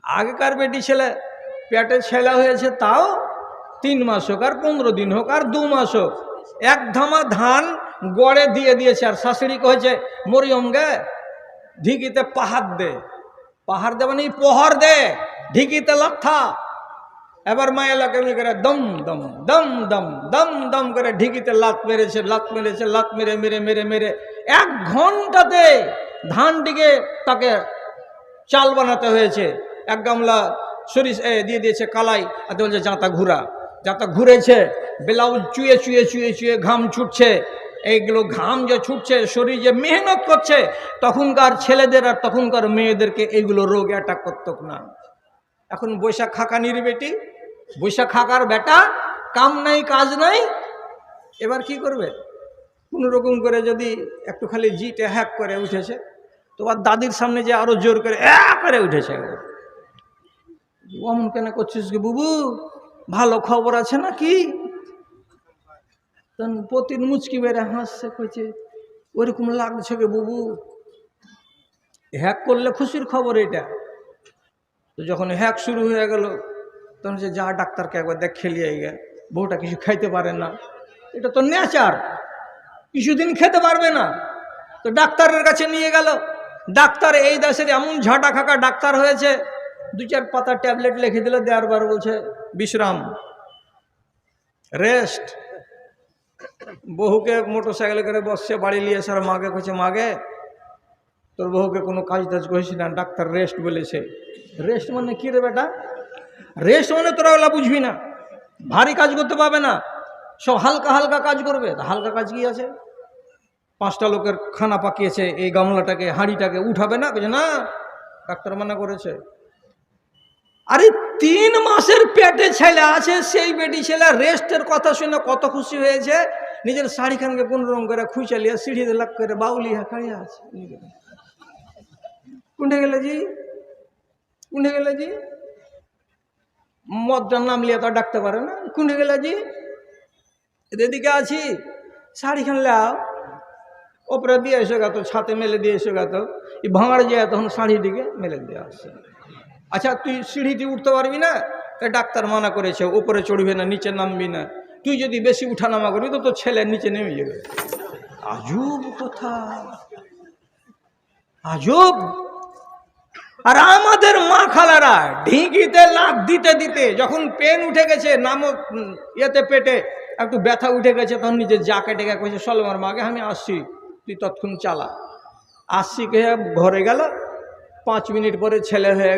আগেকার বেটি ছেলে পেটে ছেলে হয়েছে তাও 3 মাস হোক আর 15 দিন হোক আর 2 মাস হোক, এক ধামা ধান গড়ে দিয়ে দিয়েছে। আর শাশুড়ি কহেছে মরিয়ম গে ঢিকিতে পাহাড় দে, পাহাড় দে মানে পোহর দে, ঢিকিতে লাথা। এবার মায়ের এলাকা করে দম দম দম দম দম দম করে ঢিকিতে লাত মেরেছে, লাত মেরেছে, লাত মেরে মেরে মেরে মেরে 1 ঘন্টাতে ধানটিকে তাকে চাল বানাতে হয়েছে। 1 গামলা সরিষ দিয়ে দিয়েছে কালাই, আর বলছে জাঁতা ঘুরা, জাঁতা ঘুরেছে, ব্লাউজ চুয়ে চুয়ে চুয়ে চুয়ে ঘাম ছুটছে। এইগুলো ঘাম যে ছুটছে, শরীর যে মেহনত করছে, তখনকার ছেলেদের আর তখনকার মেয়েদেরকে এইগুলো রোগ অ্যাটাক করতো না। এখন বৈশাখ খাকানির বেটি, বৈশাখ খাকার বেটা, কাম নাই কাজ নাই, এবার কি করবে? কোনো রকম করে যদি একটু খালি জিটে হ্যাক করে উঠেছে, তোমার দাদির সামনে যে আরো জোর করে করে উঠেছে। অমন কেন করছিস গে বুবু, ভালো খবর আছে নাকি? প্রতিদিন মুচকি বেড়ে হাসছে, কইছে ওরকম লাগছে গে বুবু, হ্যাক করলে খুশির খবর এটা। তো যখন হ্যাক শুরু হয়ে গেল, তখন যে যা ডাক্তারকে একবার দেখ খেলিয়ে গে, বউটা কিছু খাইতে পারে না, এটা তো নেচার, কিছুদিন খেতে পারবে না। তো ডাক্তারের কাছে নিয়ে গেল। ডাক্তার এই দেশের এমন ঝাঁটা খাকা ডাক্তার হয়েছে, 2-4 পাতা ট্যাবলেট লিখে দিল, দেওয়ার পর বলছে বিশ্রাম, রেস্ট। বহুকে মোটরসাইকেলে করে বসছে, বাড়ি নিয়ে এসে আর মাকে কইছে মাগে তোর বহুকে কোনো কাজ টাজ করেছি না, ডাক্তার রেস্ট বলেছে। রেস্ট মানে কি রে বেটা? রেস্ট মানে তোরা ওগুলা বুঝবি না, ভারী কাজ করতে পারবে না, সব হালকা হালকা কাজ করবে। হালকা কাজ কি আছে? 5টা লোকের খানা পাকিয়েছে, এই গামলাটাকে হাঁড়িটাকে উঠাবে না, বলছে না ডাক্তার মানা করেছে। আরে 3 মাসের পেটে ছেলে আছে, সেই বেটি ছেলে রেস্টের কথা শুনে কত খুশি হয়েছে, নিজের শাড়িখানকে কোন রকম করে খুঁচালিয়া সিঁড়িতে লাগ করে বাউলিয়া খাড়িয়া আছে। কুন্ডে গেলে জি, কুন্ডে গেলে জি, মদটার নাম লিয়ে তো ডাকতে পারে না, কুন্ডে গেলে জি, এদিকে আছি, শাড়িখান লাও ওপরে দিয়ে এসে গেত, ছাতে মেলে দিয়ে এসে গেত, এই ভাঙাড় যায় তখন শাড়িটিকে মেলে দিয়ে আসছে। আচ্ছা তুই সিঁড়িতে উঠতে পারবি না, তাই ডাক্তার মানা করেছে উপরে চড়বি না, নিচে নামবি না, তুই যদি বেশি উঠানামা করবি তো তোর ছেলে নিচে নেমে যাবে। আজব কথা, আজব। আর আমাদের মা খালারা ঢিকিতে লাফ দিতে দিতে যখন পেন উঠে গেছে, নাম ইয়েতে পেটে একটু ব্যথা উঠে গেছে, তখন নিজের যাকে ডেকে কইছে চলো আমার মাকে আমি আসছি, তুই তৎক্ষণ চালা। আসছি কে ঘরে গেল, 5 মিনিট পরে ছেলে হয়ে